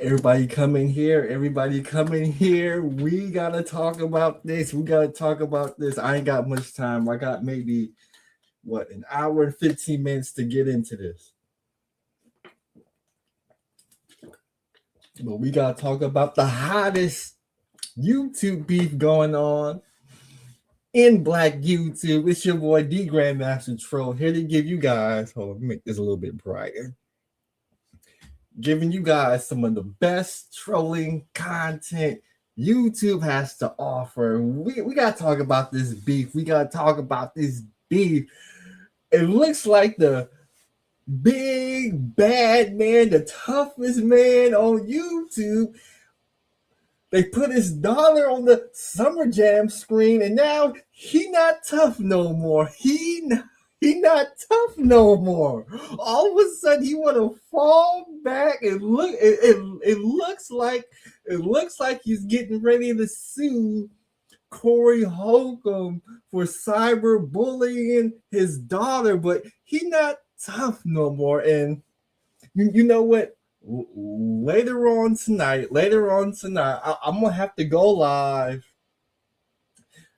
Everybody come in here. Everybody come in here. We gotta talk about this. We gotta talk about this. I ain't got much time. I got maybe an hour and 15 minutes to get into this. But we gotta talk about the hottest YouTube beef going on in Black YouTube. It's your boy D Grandmaster Troll here to give you guys. Hold on, let me make this a little bit brighter. Giving you guys some of the best trolling content YouTube has to offer. We gotta talk about this beef. We gotta talk about this beef. It looks like the big bad man, the toughest man on YouTube. They put his daughter on the Summer Jam screen, and now he not tough no more. He not tough no more. All of a sudden, he want to fall back and look. It looks like he's getting ready to sue Corey Holcomb for cyberbullying his daughter, but he not tough no more. And you know what? Later on tonight, I'm gonna have to go live,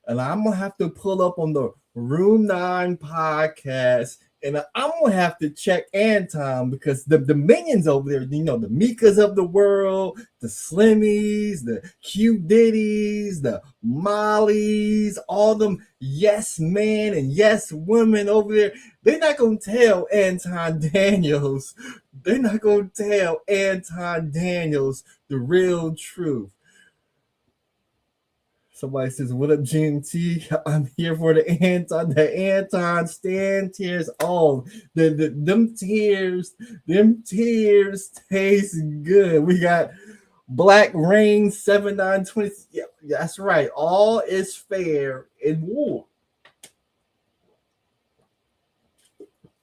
and I'm gonna have to pull up on the Room 9 podcast, and I'm gonna have to check Anton because the minions over there, the Mikas of the world, the Slimmies, the Q Diddies, the Mollies, all them yes men and yes women over there, they're not gonna tell Anton Daniels. They're not gonna tell Anton Daniels the real truth. Somebody says, "What up, GMT? I'm here for the Anton stand tears on. Them tears taste good." We got Black Rain 7920. Yeah, that's right. All is fair in war.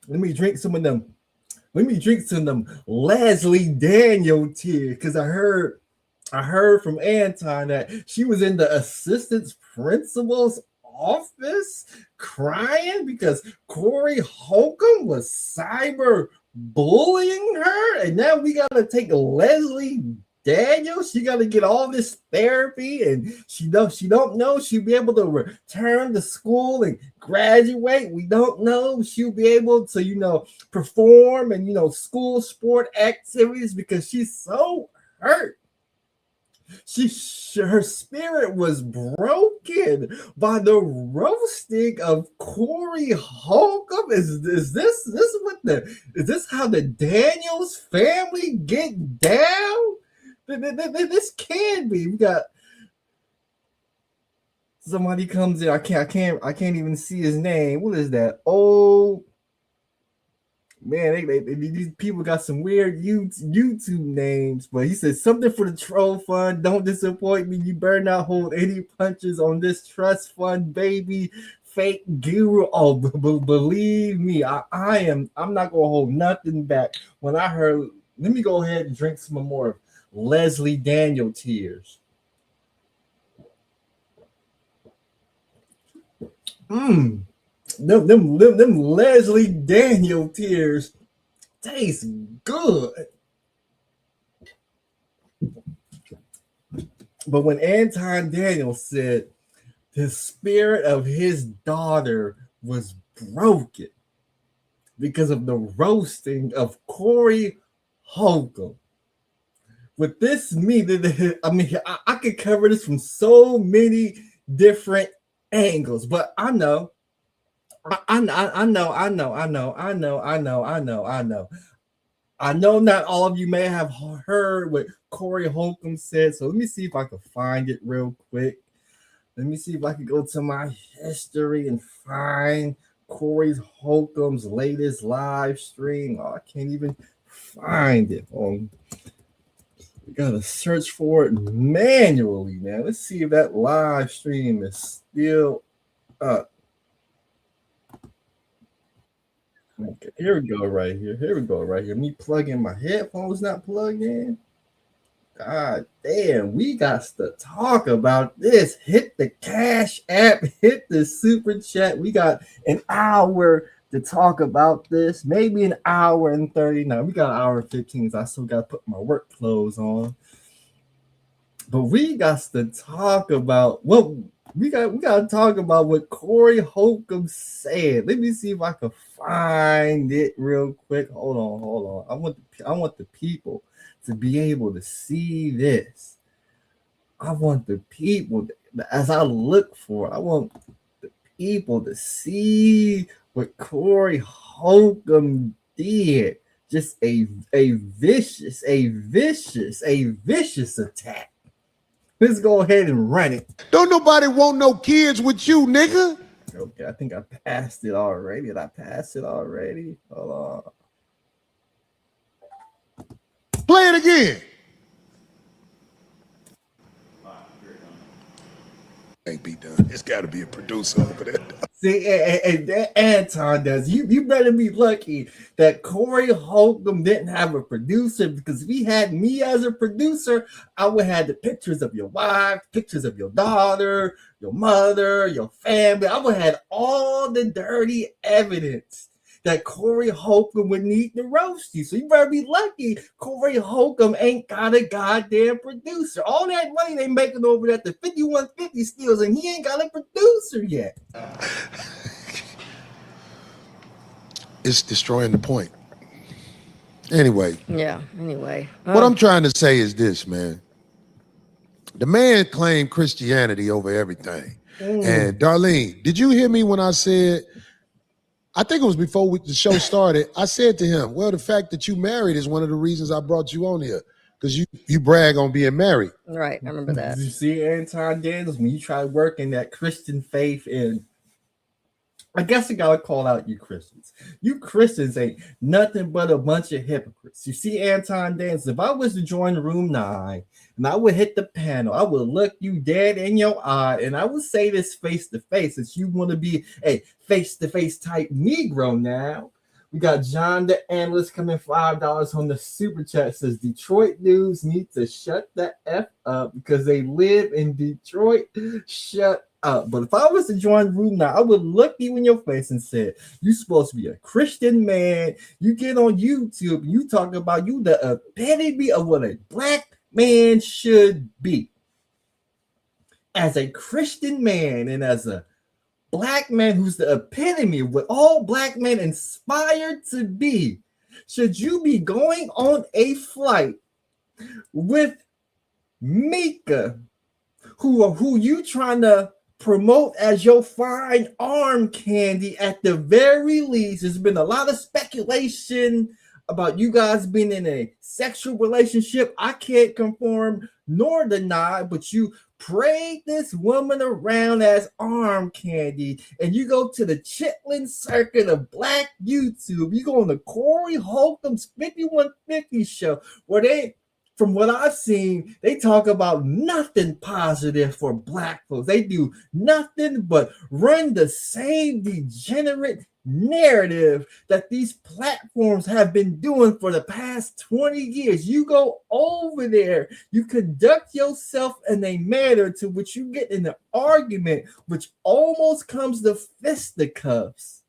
Let me drink some of them. Leslie Daniel tears, because I heard from Anton that she was in the assistant principal's office crying because Corey Holcomb was cyber bullying her, and now we gotta take Leslie Daniels. She gotta get all this therapy, and she don't know she'll be able to return to school and graduate. We don't know she'll be able to perform and school sport activities because she's so hurt. Her spirit was broken by the roasting of Corey Holcomb. Is this how the Daniels family get down? This can be. We got somebody comes in. I can't even see his name. What is that? Oh man, these people got some weird YouTube names, but he says something for the troll fund. Don't disappoint me. You better not hold any punches on this trust fund, baby. Fake guru. Oh, believe me, I'm not gonna hold nothing back. When I heard, let me go ahead and drink some more Leslie Daniel tears. Them Leslie Daniel tears taste good. But when Anton Daniels said the spirit of his daughter was broken because of the roasting of Corey Holcomb. With this, I could cover this from so many different angles, but I know not all of you may have heard what Corey Holcomb said, so let me see if I can find it real quick. Let me see if I can go to my history and find Corey Holcomb's latest live stream. Oh, I can't even find it. We gotta search for it manually, man. Let's see if that live stream is still up. Okay, here we go right here. Me plugging my headphones not plugged in. God damn, we got to talk about this. Hit the Cash App, hit the super chat. We got an hour to talk about this. Maybe an hour and 30. No, we got an hour and 15. So I still got to put my work clothes on. But we got to talk about what we got to talk about what Corey Holcomb said. Let me see if I can find it real quick. Hold on. I want the people to be able to see this. I want the people as I look for it, I want the people to see what Corey Holcomb did. Just a vicious attack. Let's go ahead and run it. Don't nobody want no kids with you, nigga. Okay, I think I passed it already. Did I pass it already? Hold on. Play it again. Ain't be done. It's got to be a producer over there. See, and Anton does. You better be lucky that Corey Holcomb didn't have a producer, because if he had me as a producer, I would have the pictures of your wife, pictures of your daughter, your mother, your family. I would have all the dirty evidence that Corey Holcomb would need to roast you. So you better be lucky Corey Holcomb ain't got a goddamn producer. All that money they making over at the 5150 steals, and he ain't got a producer yet. It's destroying the point. Anyway. Yeah, anyway. What I'm trying to say is this, man. The man claimed Christianity over everything. And Darlene, did you hear me when I said, I think it was before the show started, I said to him, well, the fact that you married is one of the reasons I brought you on here, because you brag on being married. Right, I remember that. You see, Anton Daniels, when you try working that Christian faith in, I guess I gotta call out you Christians. You Christians ain't nothing but a bunch of hypocrites. You see, Anton Daniels, if I was to join room 9 and I would hit the panel, I would look you dead in your eye and I would say this face to face, since you want to be a face to face type Negro now. We got John the Analyst coming $5 on the super chat. Says Detroit news need to shut the F up because they live in Detroit. Shut up. But if I was to join room now, I would look you in your face and say, you supposed to be a Christian man. You get on YouTube, you talk about you the epitome of what a black man should be. As a Christian man and as a black man who's the epitome of what all black men aspire to be, should you be going on a flight with Mika, who you trying to promote as your fine arm candy at the very least? There's been a lot of speculation about you guys being in a sexual relationship. I can't confirm nor deny, but you parade this woman around as arm candy, and you go to the Chitlin circuit of black YouTube. You go on the Corey Holcomb's 5150 show, where they, from what I've seen, they talk about nothing positive for black folks. They do nothing but run the same degenerate narrative that these platforms have been doing for the past 20 years. You go over there, you conduct yourself in a manner to which you get in an argument which almost comes to fisticuffs.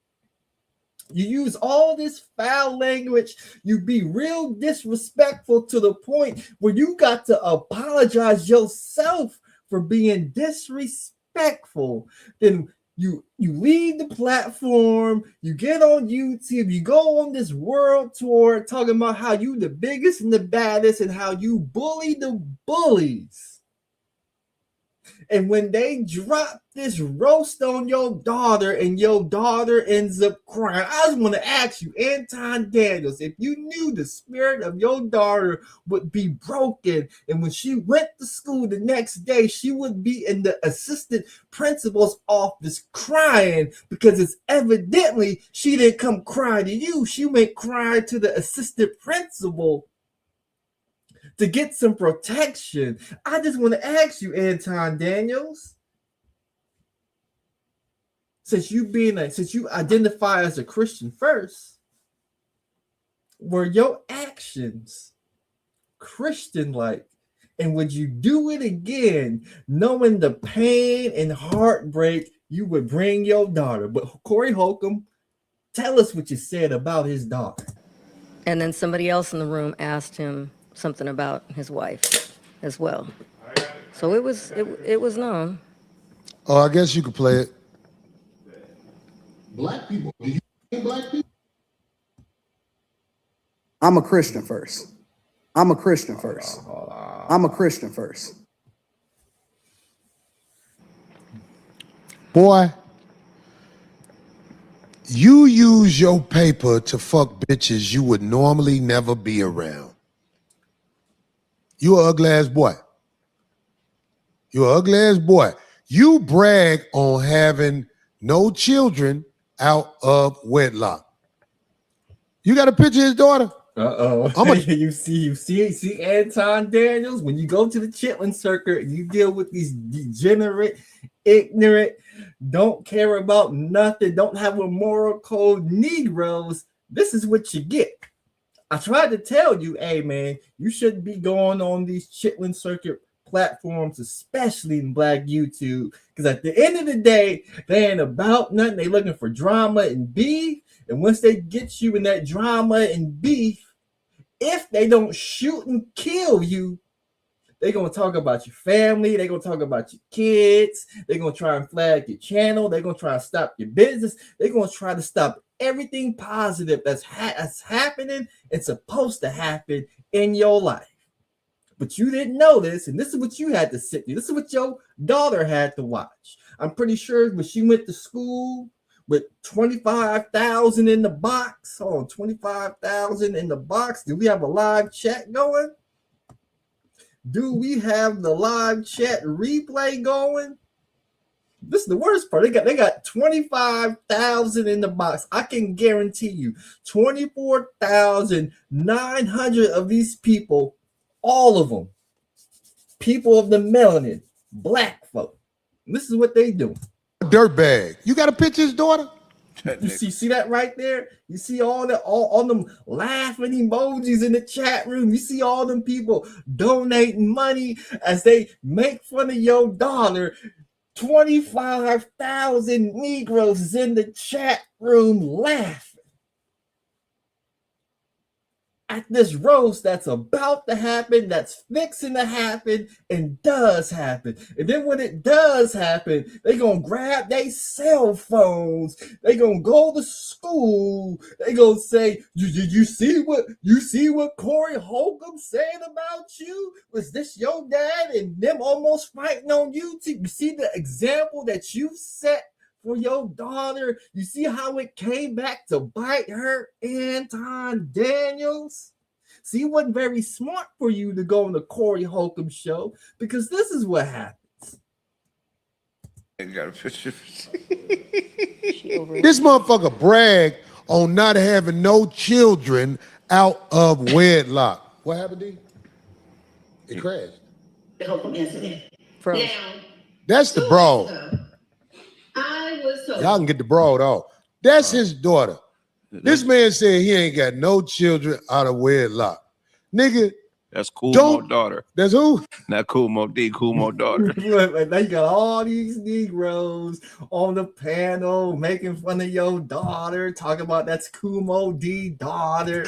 You use all this foul language. You be real disrespectful to the point where you got to apologize yourself for being disrespectful. Then you leave the platform, you get on YouTube, you go on this world tour talking about how you the biggest and the baddest and how you bully the bullies. And when they drop this roast on your daughter and your daughter ends up crying, I just want to ask you, Anton Daniels, if you knew the spirit of your daughter would be broken, and when she went to school the next day, she would be in the assistant principal's office crying because it's evidently she didn't come crying to you. She went crying to the assistant principal to get some protection. I just want to ask you, Anton Daniels, since you identify as a Christian first, were your actions Christian-like? And would you do it again, knowing the pain and heartbreak you would bring your daughter? But Corey Holcomb, Tell us what you said about his daughter. And then somebody else in the room asked him something about his wife as well. So it was known. Oh, I guess you could play it. Black people. Do you hate black people? I'm a Christian first. I'm a Christian first. I'm a Christian first. Boy, you use your paper to fuck bitches you would normally never be around. You an ugly ass boy. You an ugly ass boy. You brag on having no children out of wedlock. You got a picture of his daughter? You see Anton Daniels, when you go to the chitlin circuit, you deal with these degenerate, ignorant, don't care about nothing, don't have a moral code Negroes. This is what you get. I tried to tell you, hey man, you shouldn't be going on these chitlin circuit platforms, especially in Black YouTube, because at the end of the day, they ain't about nothing. They looking for drama and beef, and once they get you in that drama and beef, if they don't shoot and kill you, they're going to talk about your family. They're going to talk about your kids. They're going to try and flag your channel. They're going to try to stop your business. They're going to try to stop everything positive that's happening and supposed to happen in your life. But you didn't know this, and this is what you had to sit through. This is what your daughter had to watch. I'm pretty sure when she went to school with 25,000 in the box. Oh, 25,000 in the box. Do we have a live chat going? Do we have the live chat replay going? This is the worst part. They got 25,000 in the box. I can guarantee you 24,900 of these people, all of them, people of the melanin, black folk. This is what they do. Dirtbag. You got a picture of his daughter? You see that right there? You see all them laughing emojis in the chat room. You see all them people donating money as they make fun of your daughter. 25,000 Negroes is in the chat room laughing at this roast that's about to happen, that's fixing to happen, and does happen. And then when it does happen, they're going to grab their cell phones. They're going to go to school. They're going to say, did you see what Corey Holcomb said about you? Was this your dad? And them almost fighting on YouTube. You see the example that you set for your daughter? You see how it came back to bite her, Anton Daniels? See, it wasn't very smart for you to go on the Corey Holcomb show, because this is what happens. This motherfucker bragged on not having no children out of wedlock. What happened, D? It crashed. The Holcomb incident. Froze. Now, That's the broad. I was told. Y'all can get the broad off. That's his daughter. This man said he ain't got no children out of wedlock. Nigga. That's Cool Mo daughter. That's who? Not Cool Mo D, Cool Mo daughter. Now you got all these Negroes on the panel making fun of your daughter, talking about that's Kumo D daughter.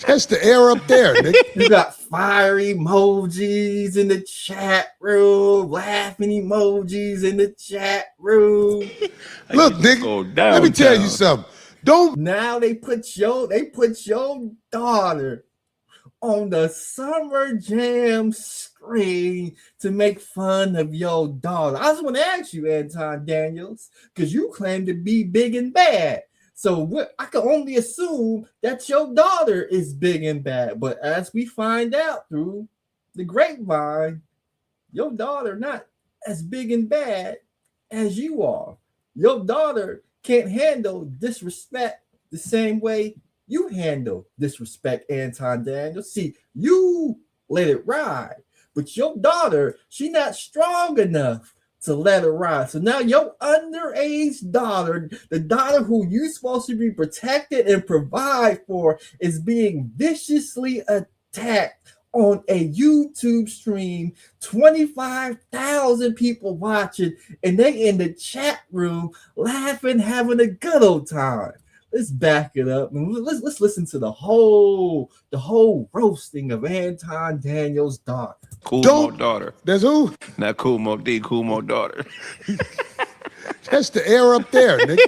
That's the air up there, nigga. You got fire emojis in the chat room, laughing emojis in the chat room. Look, nigga, let me tell you something. Now they put your daughter on the Summer Jam screen to make fun of your daughter. I just want to ask you, Anton Daniels, because you claim to be big and bad. So I can only assume that your daughter is big and bad. But as we find out through the grapevine, your daughter not as big and bad as you are. Your daughter can't handle disrespect the same way you handle disrespect, Anton Daniels. See, you let it ride, but your daughter, she not strong enough to let her ride. So now your underage daughter, the daughter who you supposed to be protected and provide for, is being viciously attacked on a YouTube stream, 25,000 people watching, and they in the chat room laughing, having a good old time. Let's back it up and let's listen to the whole roasting of Anton Daniels' daughter. Cool daughter. That's who? Not Cool Mo D, Cool Mo daughter. That's the air up there, nigga.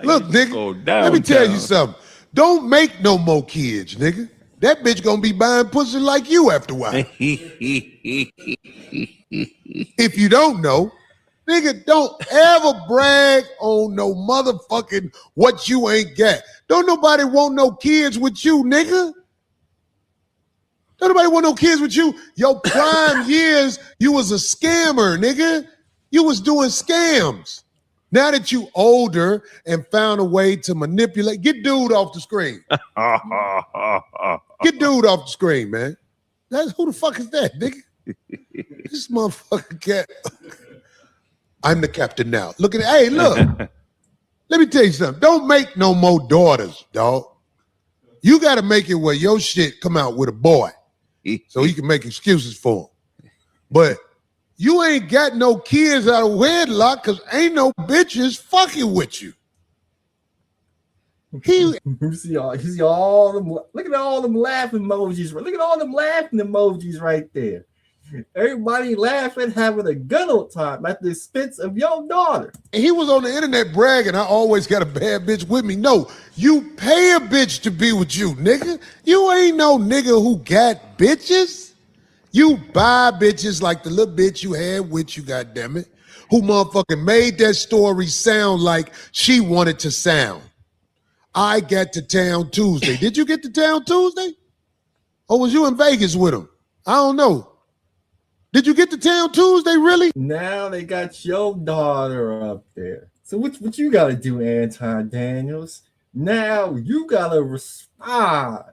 Look, nigga, let me tell you something. Don't make no more kids, nigga. That bitch gonna be buying pussy like you after a while. If you don't know, nigga, don't ever brag on no motherfucking what you ain't got. Don't nobody want no kids with you, nigga. Don't nobody want no kids with you. Your prime years, you was a scammer, nigga. You was doing scams. Now that you older and found a way to manipulate, get dude off the screen. Get dude off the screen, man. That's who the fuck is that, nigga? This motherfucking cat. I'm the captain now. Look at it. Hey, look. Let me tell you something. Don't make no more daughters, dog. You got to make it where your shit come out with a boy so he can make excuses for him. But you ain't got no kids out of wedlock because ain't no bitches fucking with you. You see all them. Look at all them laughing emojis. Look at all them laughing emojis right there. Everybody laughing, having a good old time at the expense of your daughter. And he was on the internet bragging, I always got a bad bitch with me. No, you pay a bitch to be with you, nigga. You ain't no nigga who got bitches. You buy bitches like the little bitch you had with you, goddammit, who motherfucking made that story sound like she wanted to sound. I got to town Tuesday. Did you get to town Tuesday? Or was you in Vegas with him? I don't know. Did you get to town Tuesday, really? Now they got your daughter up there. So what you got to do, Anton Daniels? Now you got to respond.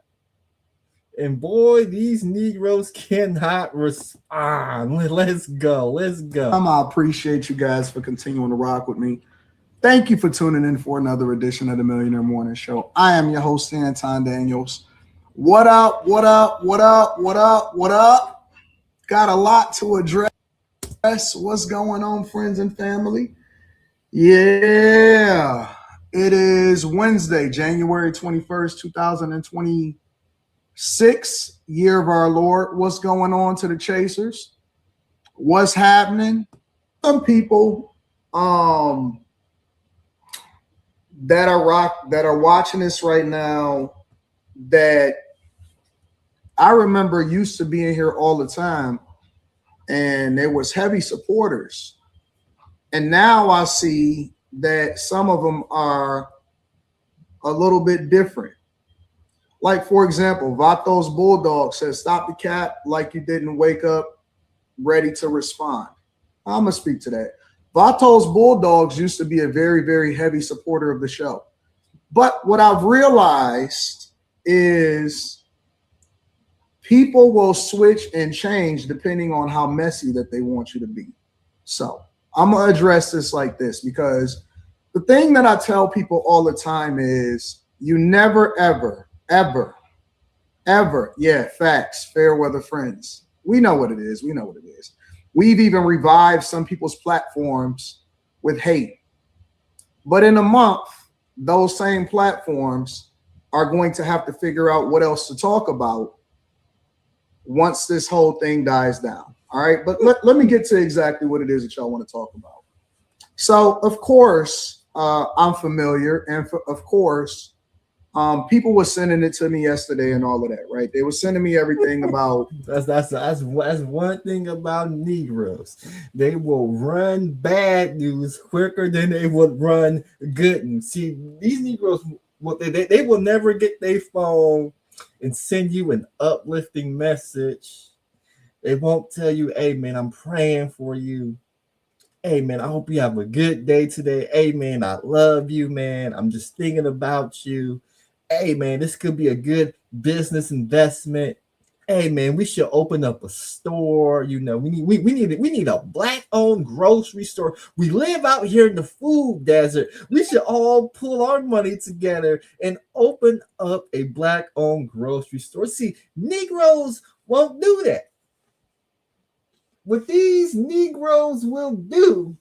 And boy, these Negroes cannot respond. Let's go. Let's go. I appreciate you guys for continuing to rock with me. Thank you for tuning in for another edition of the Millionaire Morning Show. I am your host, Anton Daniels. What up, what up, what up, what up, what up? Got a lot to address. What's going on, friends and family? Yeah, it is Wednesday, January 21st, 2026, year of our Lord. What's going on to the chasers? What's happening? Some people that are watching this right now that I remember used to being here all the time, and there was heavy supporters. And now I see that some of them are a little bit different. Like, for example, Vatos Bulldog says, stop the cap like you didn't wake up ready to respond. I'm going to speak to that. Vatos Bulldogs used to be a very, very heavy supporter of the show. But what I've realized is people will switch and change depending on how messy that they want you to be. So I'm going to address this like this, because the thing that I tell people all the time is you never, ever, ever, ever, yeah, facts, fair weather friends. We know what it is. We know what it is. We've even revived some people's platforms with hate. But in a month, those same platforms are going to have to figure out what else to talk about once this whole thing dies down. All right, but let me get to exactly what it is that y'all want to talk about. So, of course, I'm familiar, and of course, people were sending it to me yesterday and all of that, right? They were sending me everything about. That's one thing about Negroes. They will run bad news quicker than they would run good news. See, these Negroes, they will never get their phone and send you an uplifting message. They won't tell you, hey, man, I'm praying for you. Hey, man, I hope you have a good day today. Hey, man, I love you, man. I'm just thinking about you. Hey, man, this could be a good business investment. Hey, man, we should open up a store. You know, we need a Black-owned grocery store. We live out here in the food desert. We should all pull our money together and open up a Black-owned grocery store. See, Negroes won't do that. What these Negroes will do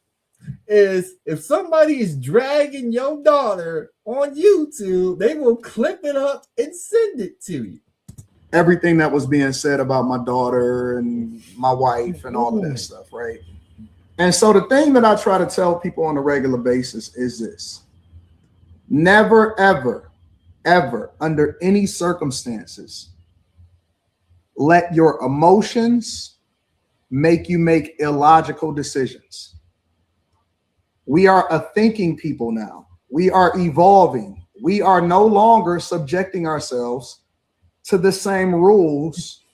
is if somebody is dragging your daughter on YouTube, they will clip it up and send it to you. Everything that was being said about my daughter and my wife and all of that stuff, right? And so the thing that I try to tell people on a regular basis is this: never, ever, ever, under any circumstances, let your emotions make you make illogical decisions. We are a thinking people now. We are evolving. We are no longer subjecting ourselves to the same rules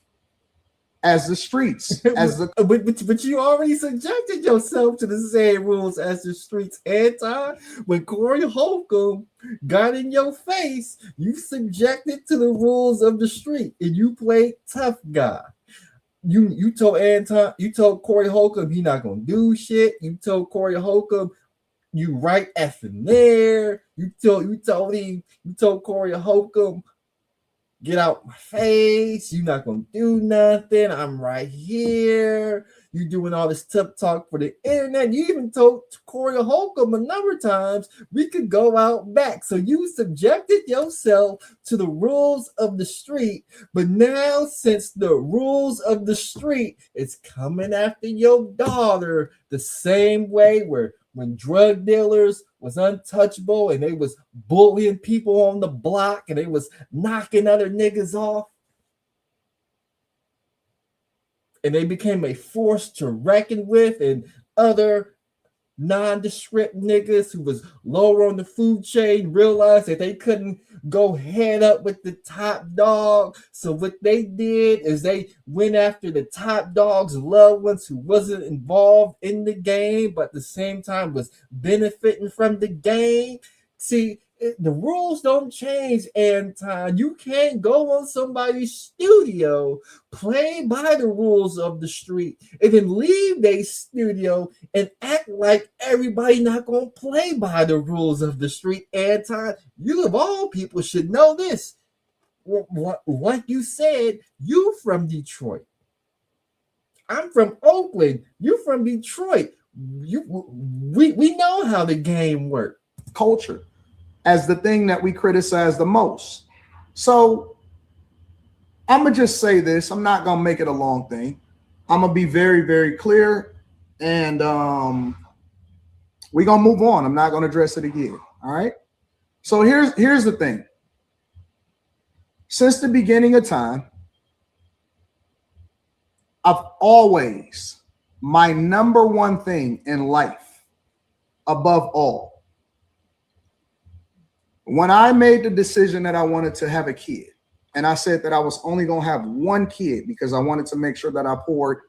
as the streets. But you already subjected yourself to the same rules as the streets, Anton. When Corey Holcomb got in your face, you subjected to the rules of the street and you played tough guy. You told Anton, you told Corey Holcomb he not gonna do shit. You told Corey Holcomb you right effing there. You told Corey Holcomb, get out my face. You're not gonna do nothing. I'm right here. You doing all this tough talk for the internet. You even told Corey Holcomb a number of times we could go out back. So you subjected yourself to the rules of the street. But now, since the rules of the street is coming after your daughter the same way where when drug dealers was untouchable and they was bullying people on the block and they was knocking other niggas off, and they became a force to reckon with, and other nondescript niggas who was lower on the food chain realized that they couldn't go head up with the top dog. So what they did is they went after the top dog's loved ones who wasn't involved in the game, but at the same time was benefiting from the game. See, the rules don't change, Anton. You can't go on somebody's studio, play by the rules of the street, and then leave their studio and act like everybody not gonna play by the rules of the street. Anton, you of all people should know this. Like you said, you from Detroit. I'm from Oakland. You from Detroit. We know how the game works. Culture as the thing that we criticize the most. So I'm gonna just say this. I'm not gonna make it a long thing. I'm gonna be very, very clear, and we're gonna move on. I'm not gonna address it again. All right. So here's the thing. Since the beginning of time, I've always, my number one thing in life, above all, when I made the decision that I wanted to have a kid, and I said that I was only going to have one kid because I wanted to make sure that I poured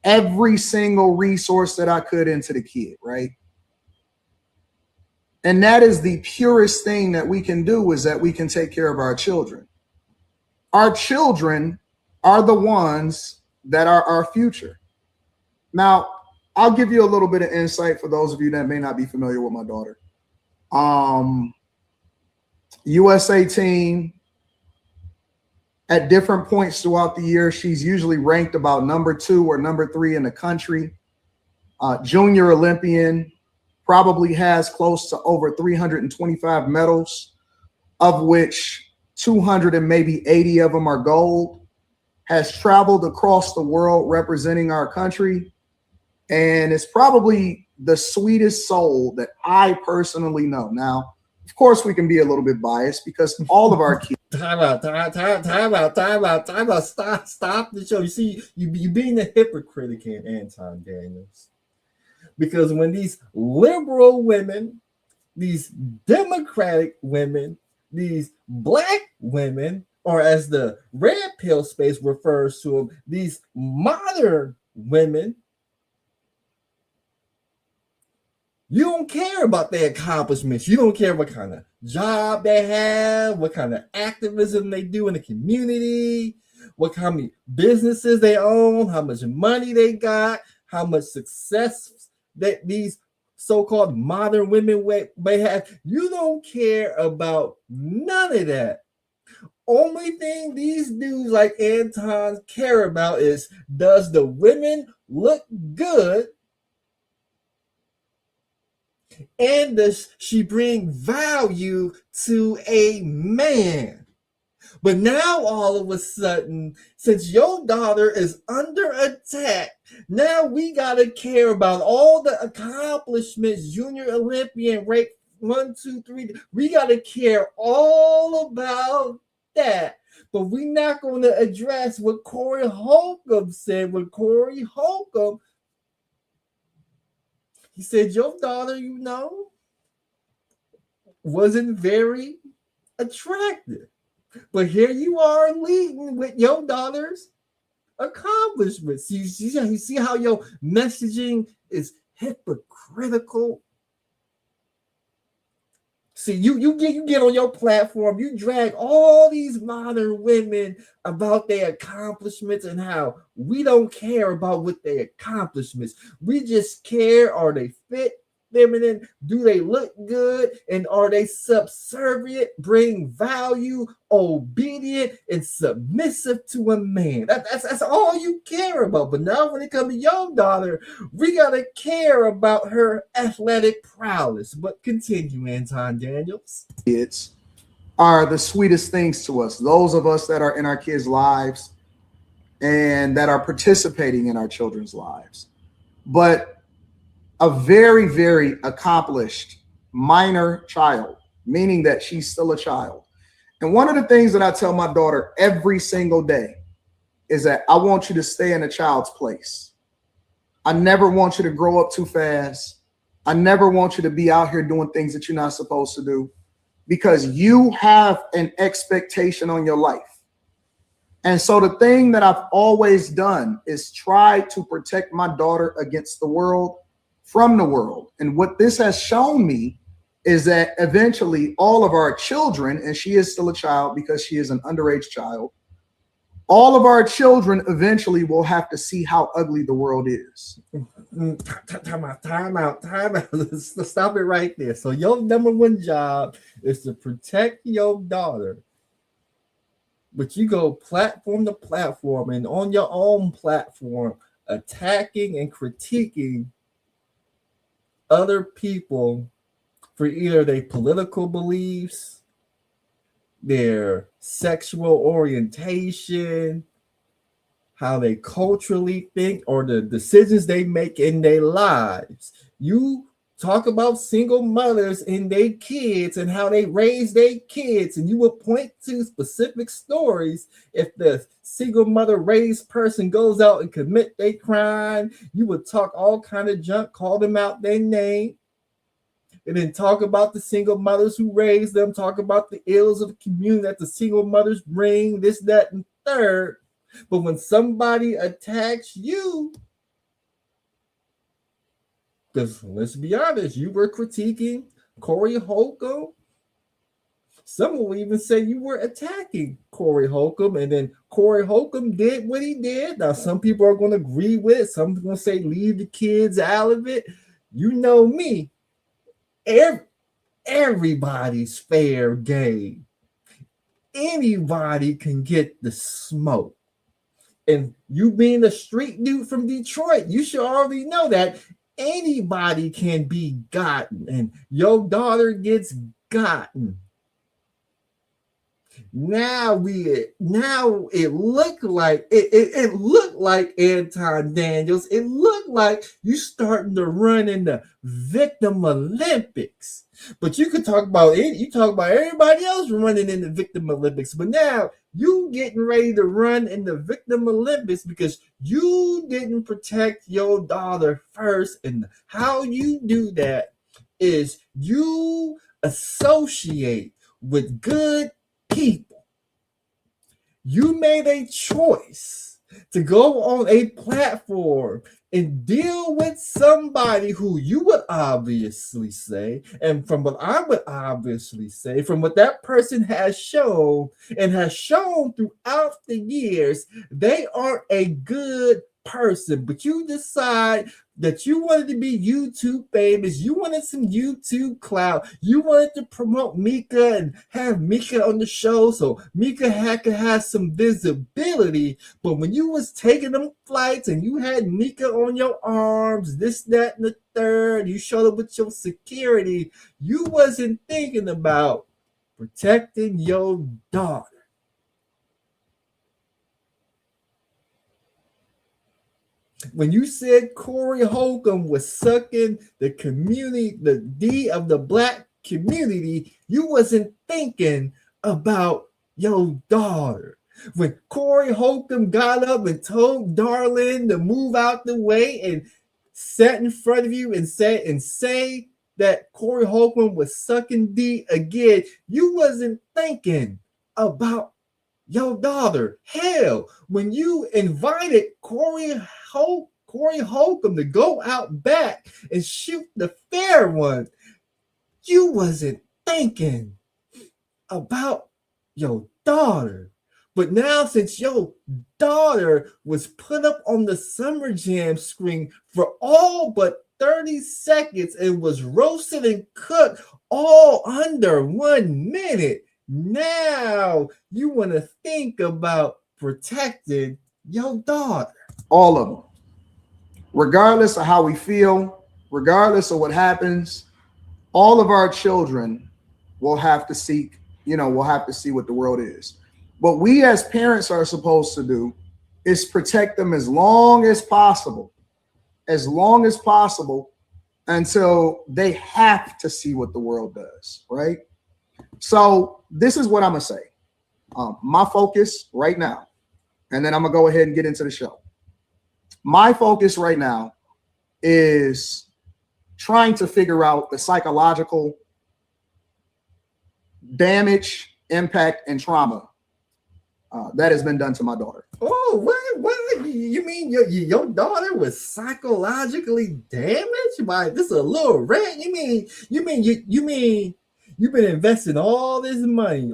every single resource that I could into the kid, right? And that is the purest thing that we can do, is that we can take care of our children. Our children are the ones that are our future. Now, I'll give you a little bit of insight for those of you that may not be familiar with my daughter. USA team, at different points throughout the year, she's usually ranked about number 2 or number 3 in the country. Junior Olympian, probably has close to over 325 medals, of which 200 and maybe 80 of them are gold. Has traveled across the world representing our country, and is probably the sweetest soul that I personally know. Now, of course, we can be a little bit biased because all of our kids. Time out. Stop the show. You see, you being a hypocrite again, Anton Daniels. Because when these liberal women, these democratic women, these black women, or as the red pill space refers to them, these modern women, you don't care about their accomplishments. You don't care what kind of job they have, what kind of activism they do in the community, what kind of businesses they own, how much money they got, how much success that these so-called modern women may have. You don't care about none of that. Only thing these dudes like Anton care about is, does the women look good? And does she bring value to a man? But now all of a sudden, since your daughter is under attack, now we gotta care about all the accomplishments, junior Olympian, rank 1, 2, 3. We gotta care all about that. But we're not going to address what Corey Holcomb said. What Corey Holcomb, he said, your daughter, wasn't very attractive. But here you are leading with your daughter's accomplishments. You see how your messaging is hypocritical? See, you get on your platform, you drag all these modern women about their accomplishments and how we don't care about what their accomplishments. We just care, are they fit, feminine, do they look good, and are they subservient, bring value, obedient, and submissive to a man. That's all you care about. But now when it comes to your daughter, we gotta care about her athletic prowess. But continue, Anton Daniels. Kids are the sweetest things to us. Those of us that are in our kids' lives and that are participating in our children's lives. But a very, very accomplished minor child, meaning that she's still a child. And one of the things that I tell my daughter every single day is that I want you to stay in a child's place. I never want you to grow up too fast. I never want you to be out here doing things that you're not supposed to do, because you have an expectation on your life. And so the thing that I've always done is try to protect my daughter against the world, from the world. And what this has shown me is that eventually all of our children, and she is still a child because she is an underage child, all of our children eventually will have to see how ugly the world is. Time out. Let's stop it right there. So your number one job is to protect your daughter. But you go platform to platform, and on your own platform, attacking and critiquing other people for either their political beliefs, their sexual orientation, how they culturally think, or the decisions they make in their lives. You talk about single mothers and their kids and how they raise their kids, and you will point to specific stories. If the single mother raised person goes out and commit their crime, you would talk all kind of junk, call them out their name, and then talk about the single mothers who raised them, talk about the ills of the community that the single mothers bring, this, that, and third. But when somebody attacks you, because let's be honest, you were critiquing Corey Holcomb. Some will even say you were attacking Corey Holcomb, and then Corey Holcomb did what he did. Now, some people are going to agree with it. Some are going to say leave the kids out of it. You know me. Everybody's fair game. Anybody can get the smoke. And you being a street dude from Detroit, you should already know that anybody can be gotten, and your daughter gets gotten. Now it looked like it looked like Anton Daniels. It looked like you starting to run in the victim Olympics. But you could talk about it. You talk about everybody else running in the victim Olympics. But now you getting ready to run in the victim Olympics because you didn't protect your daughter first. And how you do that is you associate with good people. You made a choice to go on a platform and deal with somebody who you would obviously say, and from what I would obviously say, from what that person has shown and has shown throughout the years, they are a good person. But you decide that you wanted to be YouTube famous. You wanted some YouTube clout. You wanted to promote Mika and have Mika on the show so Mika could have some visibility. But when you was taking them flights and you had Mika on your arms, this, that, and the third, you showed up with your security, you wasn't thinking about protecting your daughter. When you said Corey Holcomb was sucking the community, the D of the black community, you wasn't thinking about your daughter. When Corey Holcomb got up and told Darlene to move out the way and sat in front of you and say that Corey Holcomb was sucking D again, you wasn't thinking about your daughter. Hell, when you invited Corey Holcomb to go out back and shoot the fair one, you wasn't thinking about your daughter. But now, since your daughter was put up on the Summer Jam screen for all but 30 seconds and was roasted and cooked all under 1 minute, now you want to think about protecting your daughter. All of them. Regardless of how we feel, regardless of what happens, all of our children will have to seek, we'll have to see what the world is. What we as parents are supposed to do is protect them as long as possible until they have to see what the world does, right? So this is what I'm gonna say. My focus right now, and then I'm gonna go ahead and get into the show. My focus right now is trying to figure out the psychological damage, impact, and trauma that has been done to my daughter. Oh, what? You mean your daughter was psychologically damaged by this a little rant? You mean you've been investing all this money,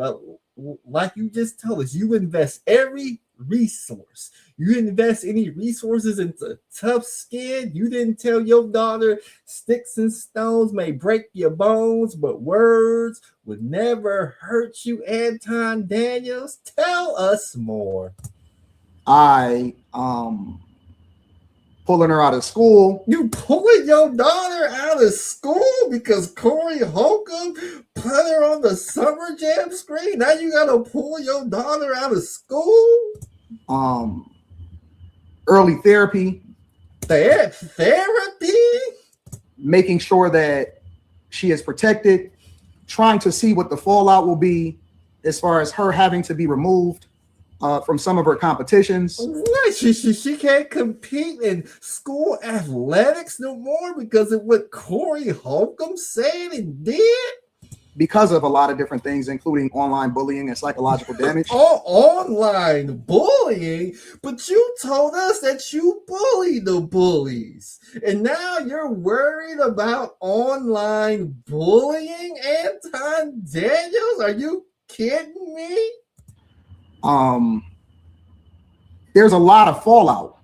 like you just told us. You invest every resource. You invest any resources into tough skin. You didn't tell your daughter sticks and stones may break your bones, but words would never hurt you, Anton Daniels. Tell us more. I pulling her out of school. You pulling your daughter out of school because Corey Holcomb put her on the Summer Jam screen? Now you gotta pull your daughter out of school? Early therapy. Therapy? Making sure that she is protected, trying to see what the fallout will be as far as her having to be removed from some of her competitions. What? She can't compete in school athletics no more because of what Corey Holcomb said and did? Because of a lot of different things, including online bullying and psychological damage. Oh, online bullying? But you told us that you bully the bullies. And now you're worried about online bullying, Anton Daniels? Are you kidding me? There's a lot of fallout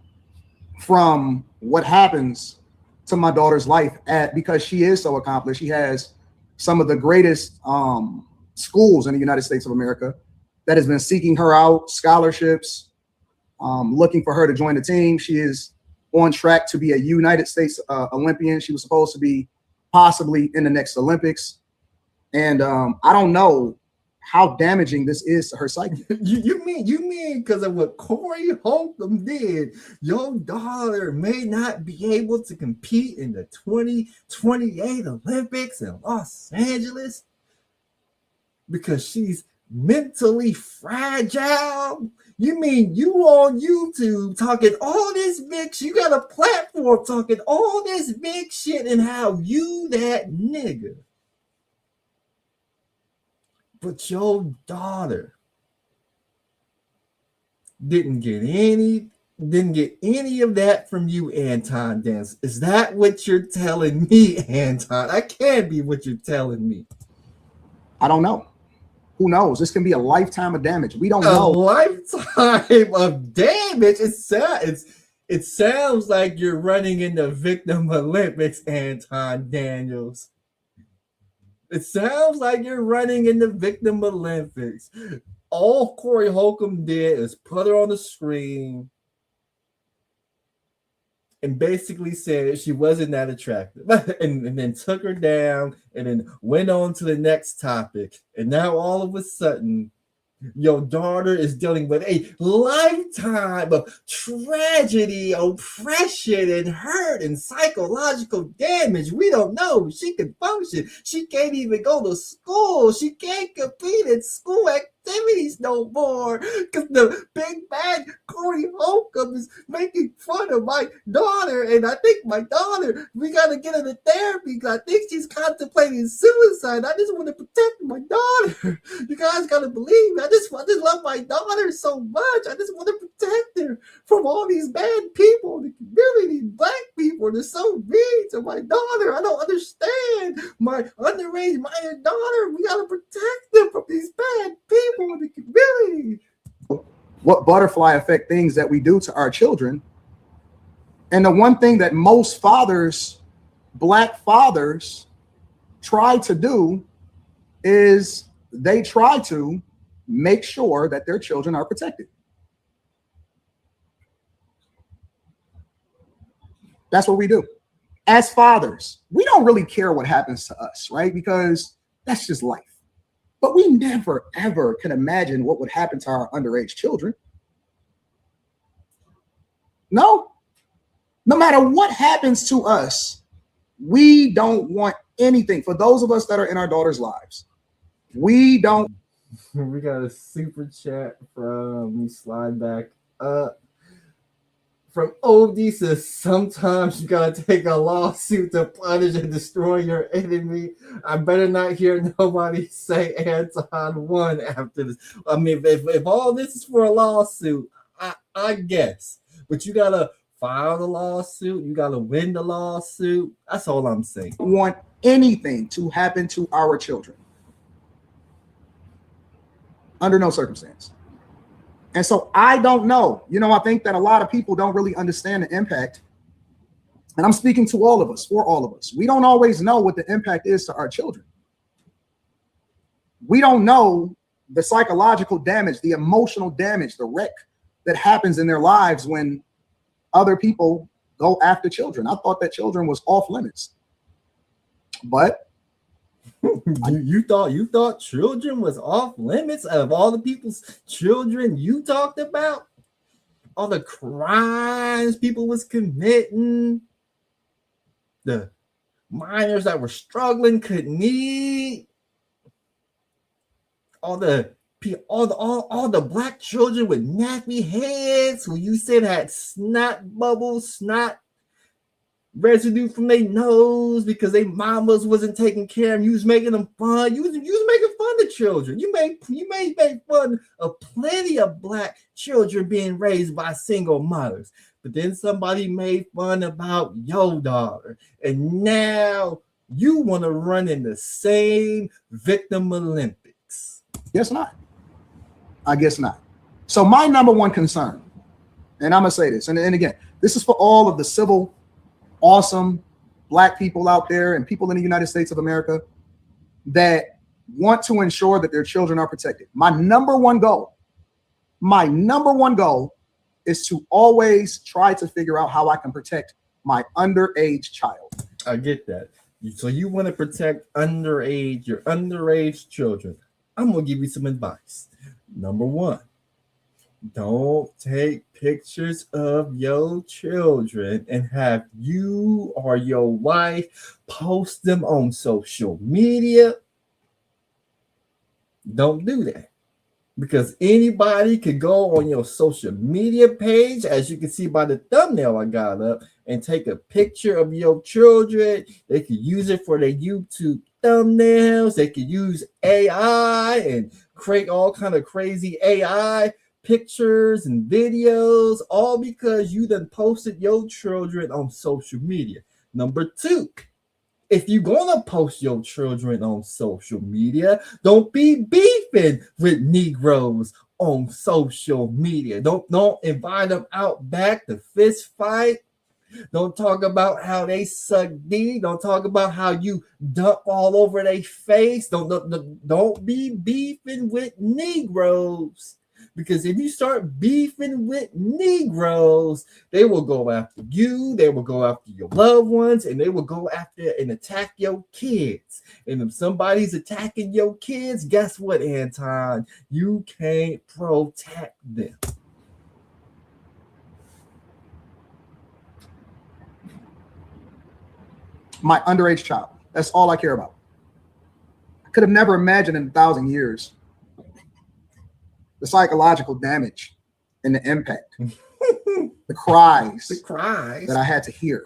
from what happens to my daughter's life because she is so accomplished. She has some of the greatest schools in the United States of America that has been seeking her out, scholarships, looking for her to join the team. She is on track to be a United States Olympian. She was supposed to be possibly in the next Olympics. And I don't know how damaging this is to her psyche. You mean because of what Corey Holcomb did, your daughter may not be able to compete in the 2028 Olympics in Los Angeles because she's mentally fragile? You mean you on YouTube talking all this big shit? You got a platform talking all this big shit and how you that nigga. But your daughter didn't get any of that from you, Anton Daniels. Is that what you're telling me, Anton? That can't be what you're telling me. I don't know. Who knows? This can be a lifetime of damage. We don't know. A lifetime of damage. It sounds like you're running in the victim Olympics, Anton Daniels. It sounds like you're running in the victim Olympics. All Corey Holcomb did is put her on the screen and basically said she wasn't that attractive and then took her down and then went on to the next topic. And now all of a sudden, your daughter is dealing with a lifetime of tragedy, oppression, and hurt and psychological damage. We don't know if she can function. She can't even go to school. She can't compete in school activities no more because the big bad Corey Holcomb is making fun of my daughter. And I think my daughter, we got to get her to therapy because I think she's contemplating suicide. I just want to protect my daughter. You guys got to believe me. I just love my daughter so much. I just want to protect her from all these bad people, the community, black people. They're so mean to my daughter. I don't understand. My underage minor daughter, we got to protect them from these bad people in the community. What butterfly effect things that we do to our children. And the one thing that most fathers, black fathers, try to do is they try to make sure that their children are protected. That's what we do. As fathers, we don't really care what happens to us, right? Because that's just life. But we never, ever can imagine what would happen to our underage children. No. No matter what happens to us, we don't want anything. For those of us that are in our daughters' lives, we don't. We got a super chat from, let me slide back up. From Odie says, sometimes you gotta take a lawsuit to punish and destroy your enemy. I better not hear nobody say Anton won after this. I mean, if all this is for a lawsuit, I guess. But you gotta file the lawsuit. You gotta win the lawsuit. That's all I'm saying. Want anything to happen to our children. Under no circumstance. And so I don't know. You know, I think that a lot of people don't really understand the impact. And I'm speaking to all of us, for all of us. We don't always know what the impact is to our children. We don't know the psychological damage, the emotional damage, the wreck that happens in their lives when other people go after children. I thought that children was off limits. But you thought children was off limits out of all the people's children you talked about? All the crimes people was committing, the minors that were struggling couldn't eat, all the black children with nappy heads who you said had snot bubbles, snot residue from their nose because their mamas wasn't taking care of them. You was making them fun. You was making fun of children. You made fun of plenty of black children being raised by single mothers. But then somebody made fun about your daughter, and now you want to run in the same victim Olympics. guess not. I guess not. So my number one concern, and I'm gonna say this, and again, this is for all of the civil, awesome black people out there and people in the United States of America that want to ensure that their children are protected. My number one goal is to always try to figure out how I can protect my underage child. I get that. So you want to protect your underage children. I'm going to give you some advice. Number one, don't take pictures of your children and have you or your wife post them on social media. Don't do that. Because anybody could go on your social media page, as you can see by the thumbnail I got up, and take a picture of your children. They could use it for their YouTube thumbnails. They could use AI and create all kind of crazy AI pictures and videos, all because you done posted your children on social media. Number two, if you're going to post your children on social media, don't be beefing with Negroes on social media. Don't invite them out back to fist fight. Don't talk about how they suck D. Don't talk about how you dump all over their face. Don't be beefing with Negroes. Because if you start beefing with Negroes, they will go after you, they will go after your loved ones, and they will go after and attack your kids. And if somebody's attacking your kids, guess what, Anton? You can't protect them. My underage child. That's all I care about. I could have never imagined in 1,000 years the psychological damage and the impact, the cries that I had to hear.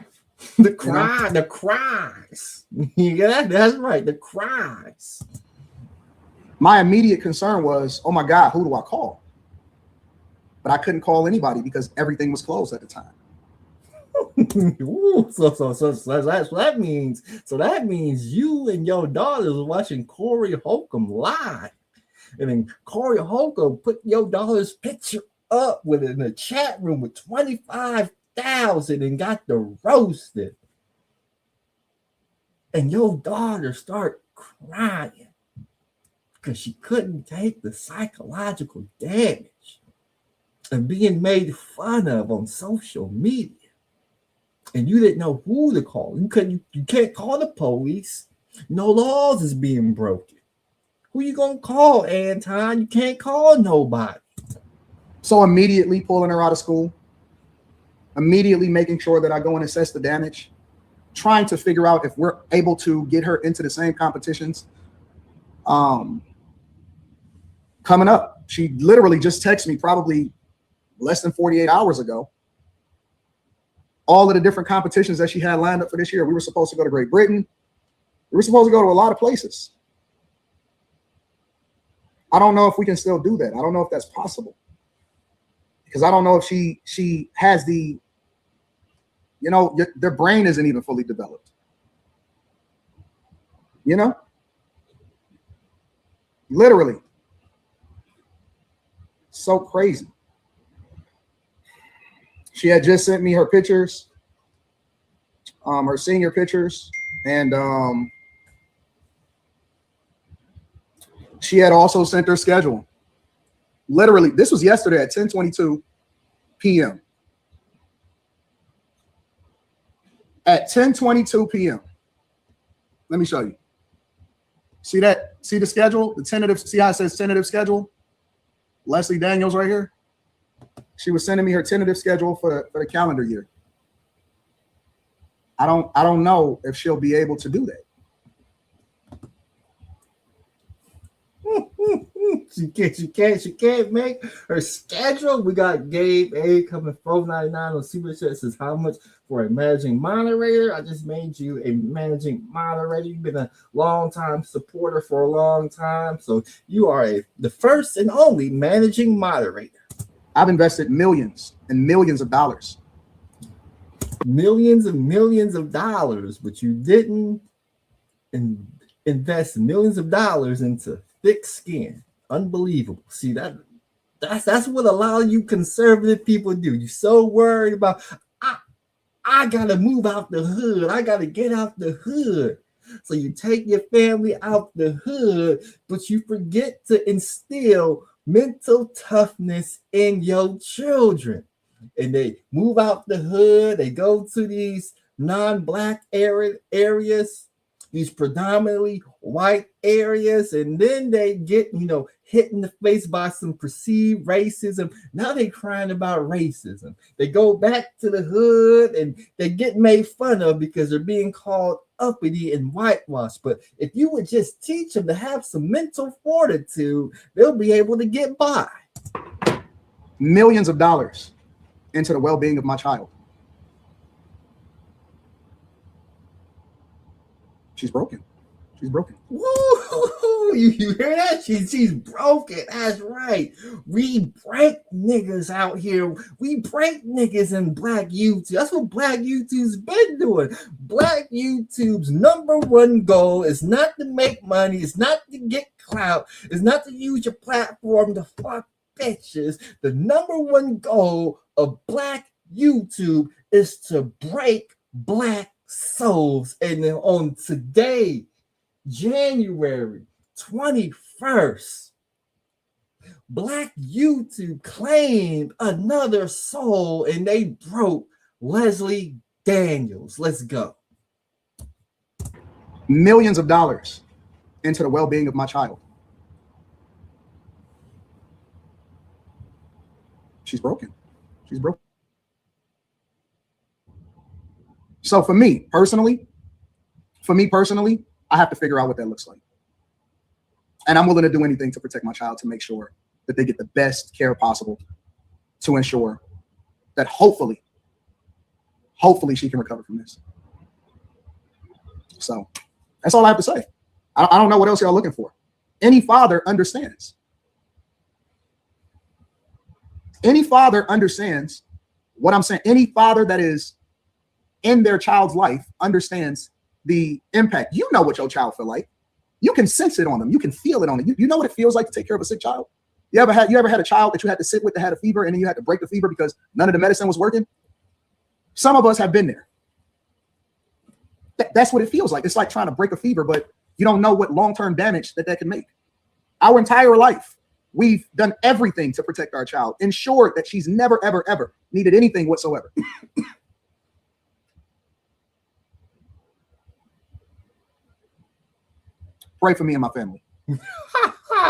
The cries. Yeah, that's right. The cries. My immediate concern was, oh my God, who do I call? But I couldn't call anybody because everything was closed at the time. Ooh, so that means you and your daughters were watching Corey Holcomb live. And then Corey Holcomb put your daughter's picture up with it in a chat room with 25,000 and got the roasted. And your daughter started crying because she couldn't take the psychological damage and being made fun of on social media. And you didn't know who to call. You can't call the police. No laws is being broken. Who you gonna call, Anton? You can't call nobody. So immediately pulling her out of school, immediately making sure that I go and assess the damage, trying to figure out if we're able to get her into the same competitions. Coming up, she literally just texted me probably less than 48 hours ago. All of the different competitions that she had lined up for this year. We were supposed to go to Great Britain. We were supposed to go to a lot of places. I don't know if we can still do that. I don't know if that's possible. Because I don't know if she has the, you know, their brain isn't even fully developed. You know? Literally. So crazy. She had just sent me her pictures, her senior pictures, and she had also sent her schedule. Literally, this was yesterday at 10:22 p.m. At 10:22 p.m. Let me show you. See that? See the schedule? The tentative, see how it says tentative schedule? Leslie Daniels right here. She was sending me her tentative schedule for the calendar year. I don't know if she'll be able to do that. She can't make her schedule. We got Gabe A coming $4.99 on Super Chat. Says how much for a managing moderator? I just made you a managing moderator. You've been a long time supporter for a long time, so you are the first and only managing moderator. I've invested millions and millions of dollars. Millions and millions of dollars, but you didn't invest millions of dollars into thick skin. Unbelievable. See, that's what a lot of you conservative people do. You're so worried about, I gotta move out the hood. I gotta get out the hood. So you take your family out the hood, but you forget to instill mental toughness in your children. And they move out the hood. They go to these non-black areas, these predominantly white areas, and then they get, hit in the face by some perceived racism. Now they're crying about racism. They go back to the hood and they get made fun of because they're being called uppity and whitewashed. But if you would just teach them to have some mental fortitude, they'll be able to get by. Millions of dollars into the well-being of my child. She's broken. She's broken. Woo! You hear that? She's broken. That's right. We break niggas out here. We break niggas in Black YouTube. That's what Black YouTube's been doing. Black YouTube's number one goal is not to make money. It's not to get clout. It's not to use your platform to fuck bitches. The number one goal of Black YouTube is to break Black souls. And then on today, January 21st, Black YouTube claimed another soul and they broke Leslie Daniels. Let's go. Millions of dollars into the well-being of my child. She's broken. She's broken. So for me personally, I have to figure out what that looks like. And I'm willing to do anything to protect my child to make sure that they get the best care possible to ensure that hopefully she can recover from this. So that's all I have to say. I don't know what else y'all looking for. Any father understands. Any father understands what I'm saying. Any father that is in their child's life understands the impact. You know what your child feel like. You can sense it on them. You can feel it on them. You know what it feels like to take care of a sick child? You ever had a child that you had to sit with that had a fever and then you had to break the fever because none of the medicine was working? Some of us have been there. That's what it feels like. It's like trying to break a fever, but you don't know what long-term damage that can make. Our entire life, we've done everything to protect our child, ensured that she's never, ever, ever needed anything whatsoever. Pray for me and my family.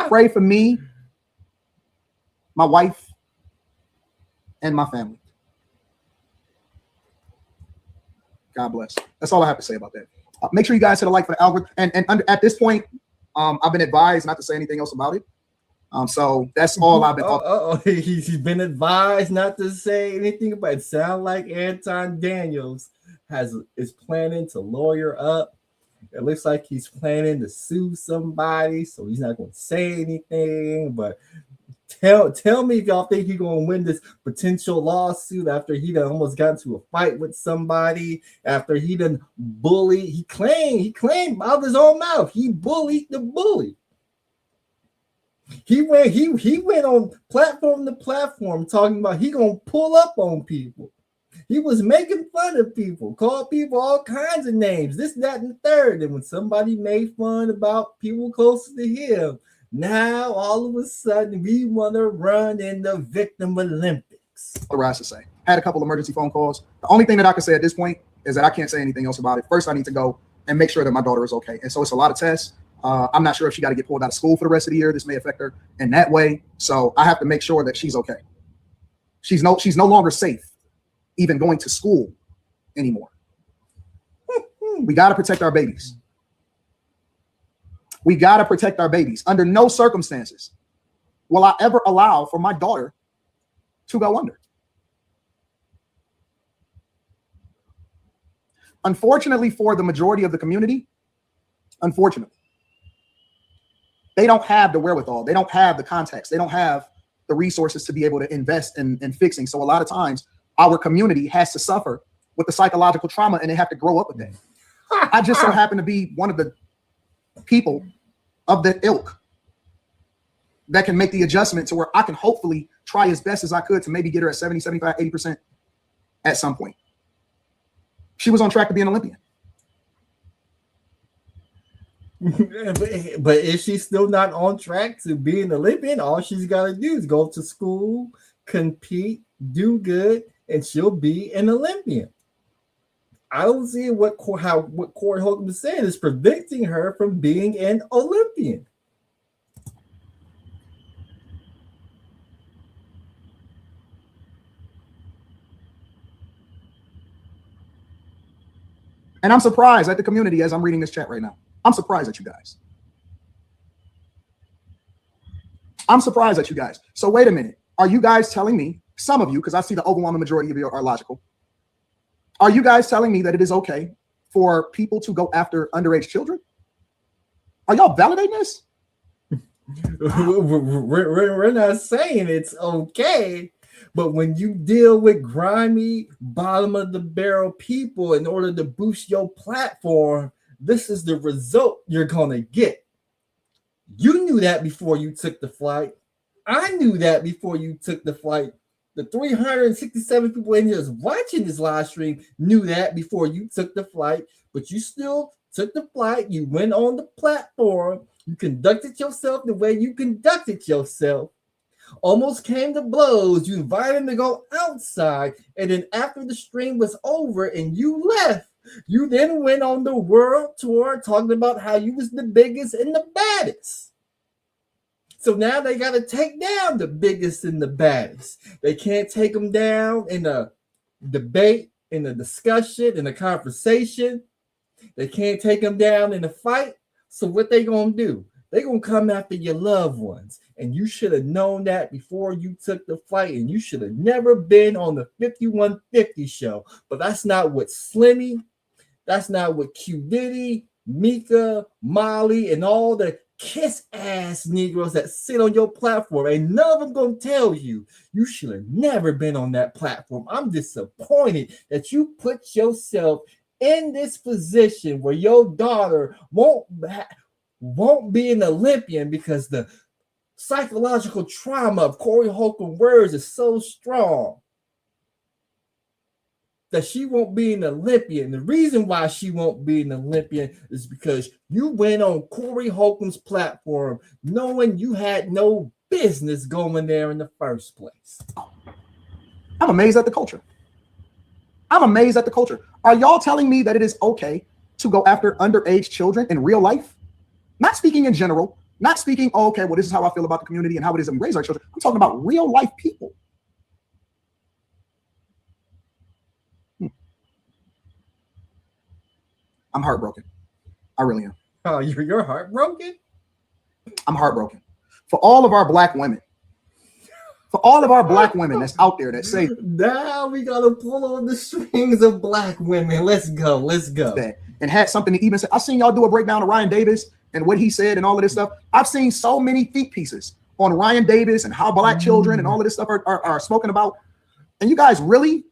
Pray for me, my wife, and my family. God bless. That's all I have to say about that. Make sure you guys hit a like for the algorithm. And at this point, I've been advised not to say anything else about it. So that's all I've been. He's been advised not to say anything about it. Sound like Anton Daniels is planning to lawyer up. It looks like he's planning to sue somebody, so he's not going to say anything. But tell me if y'all think he's going to win this potential lawsuit after he done almost got into a fight with somebody, after he done bullied. He claimed out of his own mouth he bullied the bully. He went on platform to platform talking about he gonna pull up on people. He was making fun of people, called people all kinds of names, this, that, and the third. And when somebody made fun about people closer to him, now all of a sudden we want to run in the victim Olympics. Authorized to say. I had a couple emergency phone calls. The only thing that I can say at this point is that I can't say anything else about it. First, I need to go and make sure that my daughter is okay. And so it's a lot of tests. I'm not sure if she got to get pulled out of school for the rest of the year. This may affect her in that way. So I have to make sure that she's okay. She's no longer safe even going to school anymore. We got to protect our babies. We got to protect our babies. Under no circumstances will I ever allow for my daughter to go under. Unfortunately, for the majority of the community, unfortunately, they don't have the wherewithal. They don't have the context. They don't have the resources to be able to invest in fixing. So a lot of times our community has to suffer with the psychological trauma and they have to grow up with that. I just so happen to be one of the people of the ilk that can make the adjustment to where I can hopefully try as best as I could to maybe get her at 70, 75, 80% at some point. She was on track to be an Olympian. But if she's still not on track to be an Olympian, all she's got to do is go to school, compete, do good, and she'll be an Olympian. I don't see what Corey Holcomb is saying is preventing her from being an Olympian. And I'm surprised at the community as I'm reading this chat right now. I'm surprised at you guys. I'm surprised at you guys. So wait a minute. Are you guys telling me, some of you, because I see the overwhelming majority of you are logical, are you guys telling me that it is okay for people to go after underage children? Are y'all validating this? We're not saying it's okay, but when you deal with grimy, bottom of the barrel people in order to boost your platform, this is the result you're going to get. You knew that before you took the flight. I knew that before you took the flight. The 367 people in here watching this live stream knew that before you took the flight, but you still took the flight. You went on the platform. You conducted yourself the way you conducted yourself. Almost came to blows. You invited him to go outside. And then after the stream was over and you left, you then went on the world tour talking about how you was the biggest and the baddest. So now they got to take down the biggest and the baddest. They can't take them down in a debate, in a discussion, in a conversation. They can't take them down in a fight. So what they going to do? They're going to come after your loved ones. And you should have known that before you took the flight. And you should have never been on the 5150 show. But that's not what Slimmy, that's not what Q Diddy, Mika, Molly, and all the kiss ass Negroes that sit on your platform. Ain't none of them gonna tell you should have never been on that platform. I'm disappointed that you put yourself in this position where your daughter won't be an Olympian because the psychological trauma of Corey Holcomb words is so strong that she won't be an Olympian. The reason why she won't be an Olympian is because you went on Corey Holcomb's platform knowing you had no business going there in the first place. I'm amazed at the culture. I'm amazed at the culture. Are y'all telling me that it is okay to go after underage children in real life? Not speaking in general, not speaking, oh, okay, well, this is how I feel about the community and how it is that we raise our children. I'm talking about real life people. I'm heartbroken. I really am. Oh, you're heartbroken? I'm heartbroken. For all of our black women. For all of our black women that's out there that say, now we gotta pull on the strings of black women. Let's go. That, and had something to even say. I've seen y'all do a breakdown of Ryan Davis and what he said and all of this stuff. I've seen so many think pieces on Ryan Davis and how black children and all of this stuff are spoken about. And you guys really,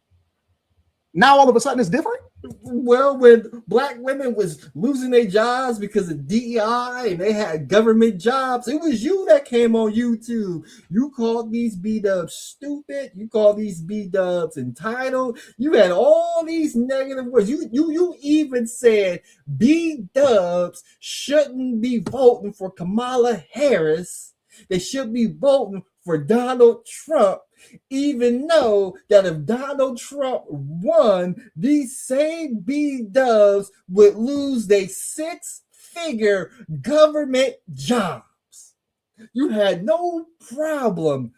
now all of a sudden it's different? Well, when black women was losing their jobs because of DEI and they had government jobs, it was you that came on YouTube. You called these B-dubs stupid. You called these B-dubs entitled. You had all these negative words. You even said B-dubs shouldn't be voting for Kamala Harris. They should be voting for Donald Trump, even though that if Donald Trump won, these same B-dubs would lose their six-figure government jobs. You had no problem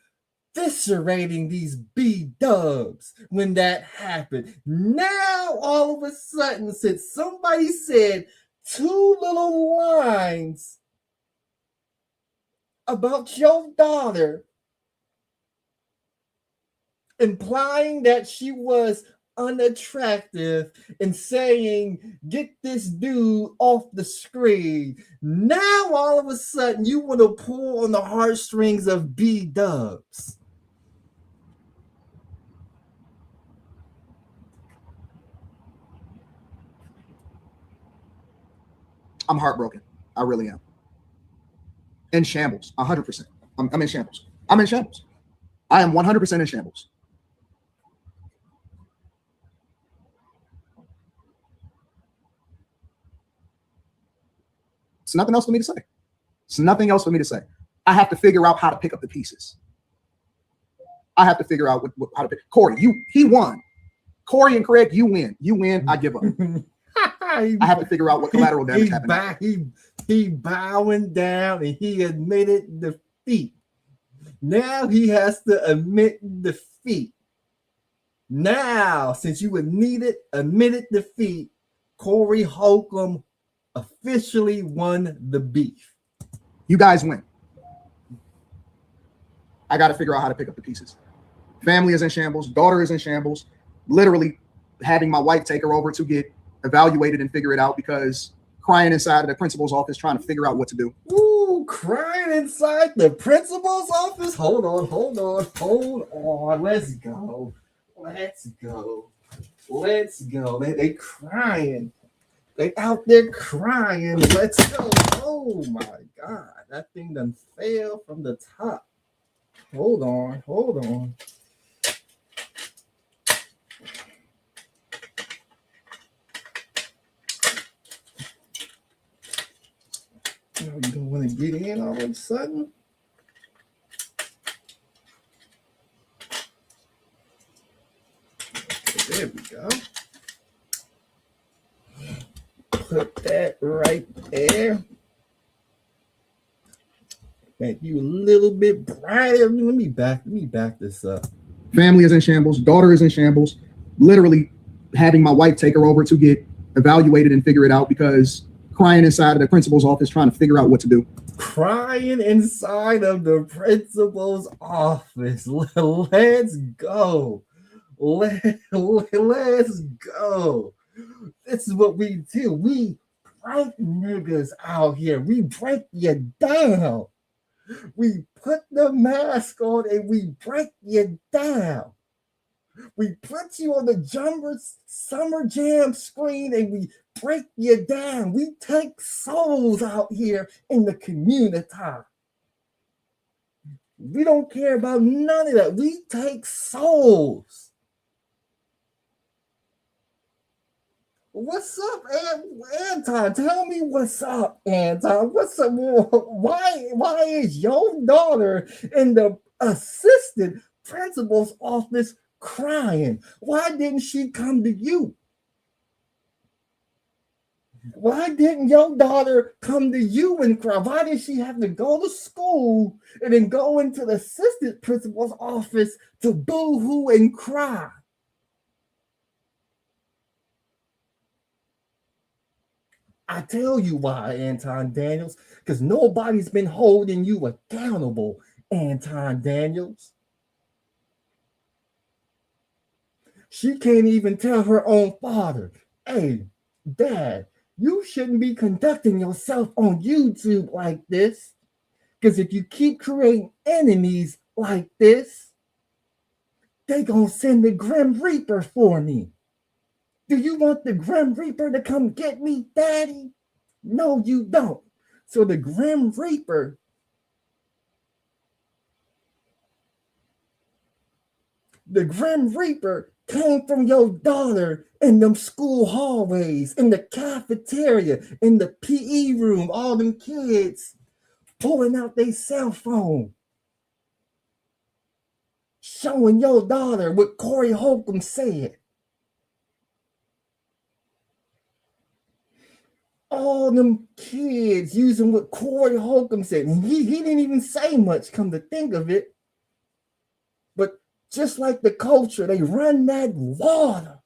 eviscerating these B-dubs when that happened. Now, all of a sudden, since somebody said two little lines about your daughter, implying that she was unattractive and saying, get this dude off the screen. Now, all of a sudden, you want to pull on the heartstrings of B-dubs. I'm heartbroken. I really am. In shambles, 100%. I'm in shambles. I'm in shambles. I am 100% in shambles. It's nothing else for me to say. It's nothing else for me to say. I have to figure out how to pick up the pieces. I have to figure out how to pick. Corey, he won. Corey and Craig, you win. You win. I give up. I have to figure out what collateral damage happened. He bowing down and he admitted defeat. Now he has to admit defeat. Now, since you admitted defeat, Corey Holcomb officially won the beef. You guys win. I got to figure out how to pick up the pieces. Family is in shambles. Daughter is in shambles. Literally having my wife take her over to get evaluated and figure it out because crying inside of the principal's office trying to figure out what to do. Ooh, crying inside the principal's office? Hold on. Let's go. They crying. They out there crying. Let's go. Oh my God. That thing done fell from the top. Hold on. You don't want to get in all of a sudden? Okay, there we go. Put that right there. Make you a little bit brighter. Let me back this up. Family is in shambles. Daughter is in shambles. Literally having my wife take her over to get evaluated and figure it out because crying inside of the principal's office trying to figure out what to do. Crying inside of the principal's office. Let's go. Let's go. This is what we do. We break niggas out here. We break you down. We put the mask on and we break you down. We put you on the Summer Jam screen and we break you down. We take souls out here in the community. We don't care about none of that. We take souls. What's up, Anton? Tell me what's up, Anton. What's up? Why is your daughter in the assistant principal's office crying? Why didn't she come to you? Why didn't your daughter come to you and cry? Why did she have to go to school and then go into the assistant principal's office to boo-hoo and cry? I tell you why, Anton Daniels, because nobody's been holding you accountable, Anton Daniels. She can't even tell her own father, hey, Dad, you shouldn't be conducting yourself on YouTube like this, because if you keep creating enemies like this, they gonna send the Grim Reaper for me. Do you want the Grim Reaper to come get me, Daddy? No, you don't. So the Grim Reaper came from your daughter in them school hallways, in the cafeteria, in the PE room, all them kids pulling out their cell phone, showing your daughter what Corey Holcomb said. All them kids using what Corey Holcomb said. And he didn't even say much, come to think of it. But just like the culture, they run that water.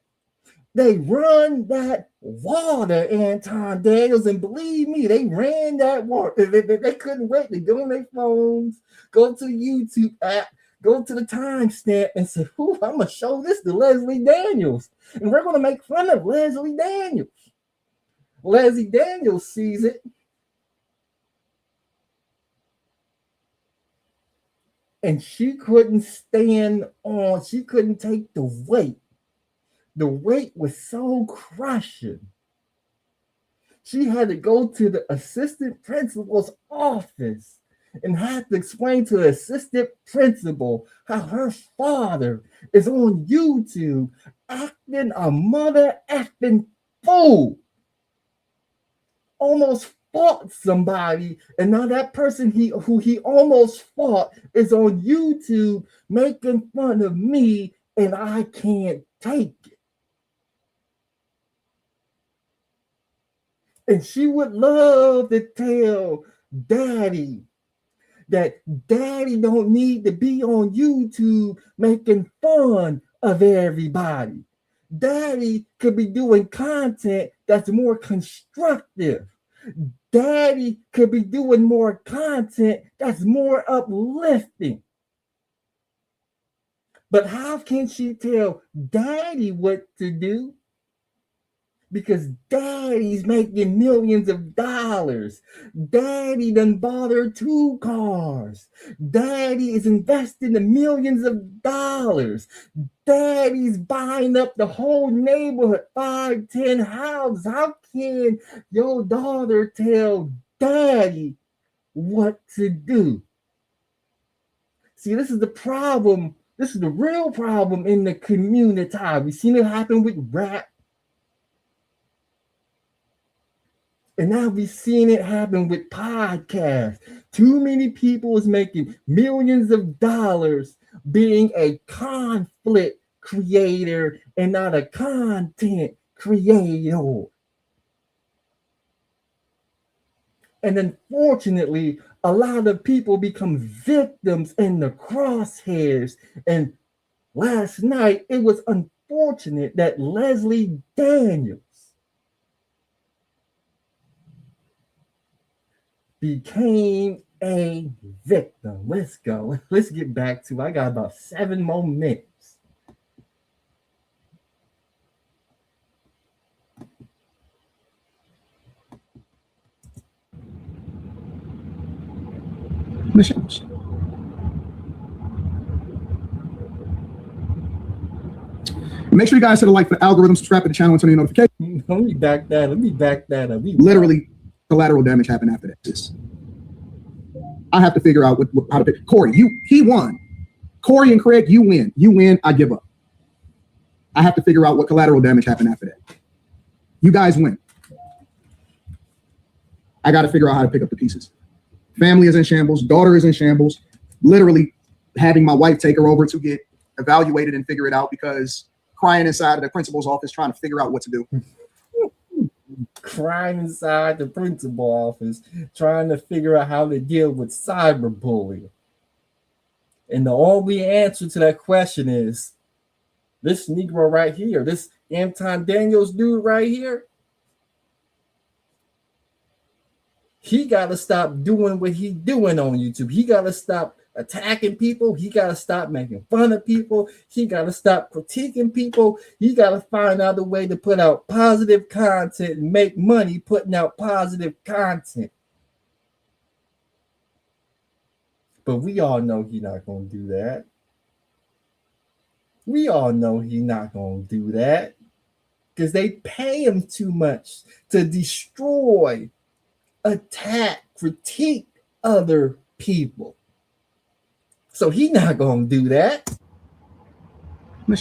They run that water, Anton Daniels. And believe me, they ran that water. They couldn't wait to go on their phones, go to the YouTube app, go to the timestamp and say, I'm going to show this to Leslie Daniels. And we're going to make fun of Leslie Daniels. Leslie Daniels sees it. And she couldn't she couldn't take the weight. The weight was so crushing. She had to go to the assistant principal's office and had to explain to the assistant principal how her father is on YouTube acting a mother effing fool. Almost fought somebody, and now that person who he almost fought is on YouTube making fun of me, and I can't take it. And she would love to tell Daddy that Daddy don't need to be on YouTube making fun of everybody. Daddy could be doing content that's more constructive. Daddy could be doing more content that's more uplifting. But how can she tell Daddy what to do? Because Daddy's making millions of dollars. Daddy done bought her 2 cars. Daddy is investing in millions of dollars. Daddy's buying up the whole neighborhood, 5, 10 houses. How can your daughter tell Daddy what to do? See, this is the problem. This is the real problem in the community. We've seen it happen with rap. And now we've seen it happen with podcasts. Too many people is making millions of dollars being a conflict creator and not a content creator. And unfortunately, a lot of people become victims in the crosshairs. And last night, it was unfortunate that Leslie Daniels became a victim. Let's go. Let's get back to, I got about 7 more minutes. Missions. Make sure you guys hit a like for the algorithm, subscribe to the channel, and turn on your notifications. Let me back that up. Literally, collateral damage happened after this. I have to figure out how to pick. Corey, he won. Corey and Craig, you win. You win, I give up. I have to figure out what collateral damage happened after that. You guys win. I got to figure out how to pick up the pieces. Family is in shambles. Daughter is in shambles. Literally having my wife take her over to get evaluated and figure it out because crying inside of the principal's office trying to figure out what to do. Crying inside the principal office trying to figure out how to deal with cyberbullying. And the only answer to that question is this Negro right here, this Anton Daniels dude right here. He got to stop doing what he's doing on YouTube. He got to stop attacking people. He got to stop making fun of people. He got to stop critiquing people. He got to find out a way to put out positive content and make money putting out positive content. But we all know he's not going to do that. We all know he's not going to do that because they pay him too much to destroy, attack, critique other people. So he's not gonna do that. Now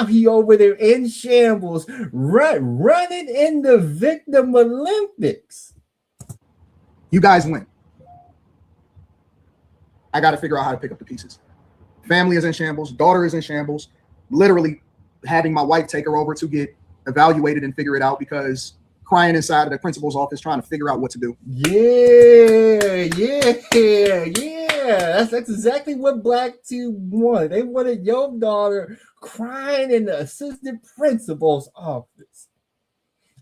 he over there in shambles, running in the victim Olympics. You guys win. I got to figure out how to pick up the pieces. Family is in shambles. Daughter is in shambles. Literally having my wife take her over to get evaluated and figure it out because crying inside of the principal's office trying to figure out what to do. Yeah. That's exactly what BlackTube wanted. They wanted your daughter crying in the assistant principal's office.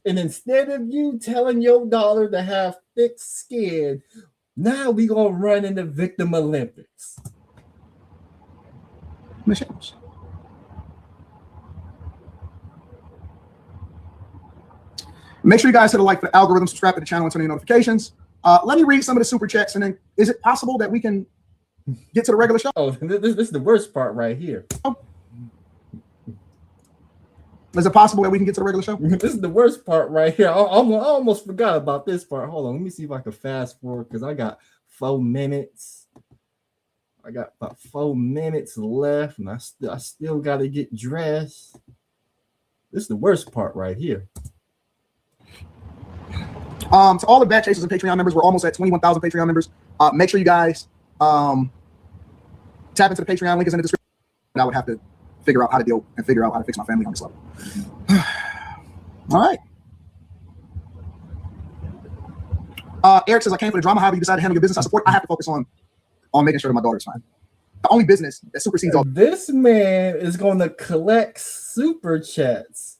And instead of you telling your daughter to have thick skin, now we gonna run in the victim Olympics. Missions. Make sure you guys hit a like for the algorithm, subscribe to the channel, and turn on your notifications. Let me read some of the super chats, and then is it possible that we can get to the regular show? Oh, this is the worst part right here. Is it possible that we can get to the regular show? This is the worst part right here. I almost forgot about this part. Hold on, let me see if I can fast forward because I got 4 minutes. I got about 4 minutes left, and I still got to get dressed. This is the worst part right here. To all the Bat Chasers and Patreon members, we're almost at 21,000 Patreon members. Make sure you guys tap into the Patreon link is in the description. I would have to figure out how to deal and figure out how to fix my family on this level. All right. Eric says, I came for the drama. However you decide to handle your business, I support. I have to focus on making sure that my daughter's fine. The only business that supersedes all. This man is going to collect super chats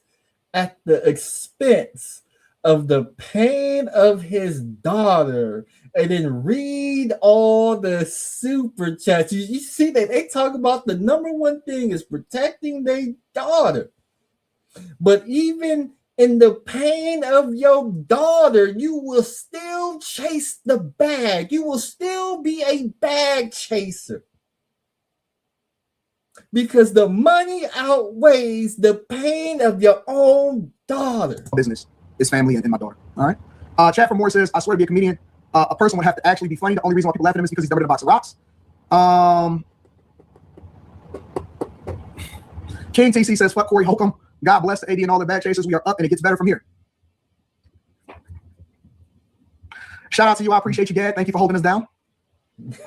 at the expense of the pain of his daughter and then read all the super chats. You see that they talk about the number one thing is protecting their daughter. But even in the pain of your daughter, you will still chase the bag. You will still be a bag chaser. Because the money outweighs the pain of your own daughter. Business is family and my daughter. All right. Chat for more says, I swear to be a comedian. A person would have to actually be funny. The only reason why people laugh at him is because he's dumber than a box of rocks. King TC says, fuck Corey Holcomb. God bless the AD and all the bad chasers. We are up and it gets better from here. Shout out to you. I appreciate you, Gad. Thank you for holding us down.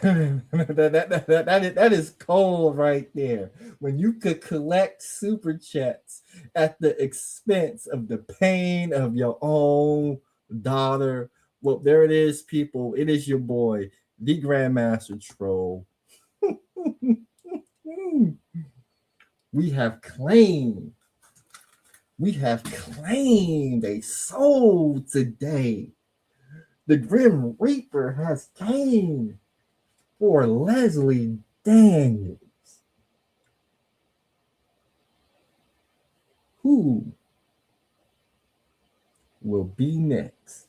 that is cold right there. When you could collect super chats at the expense of the pain of your own daughter. Well, there it is, people. It is your boy, the Grandmaster Troll. We have claimed a soul today. The Grim Reaper has came for Leslie Daniels. Who will be next?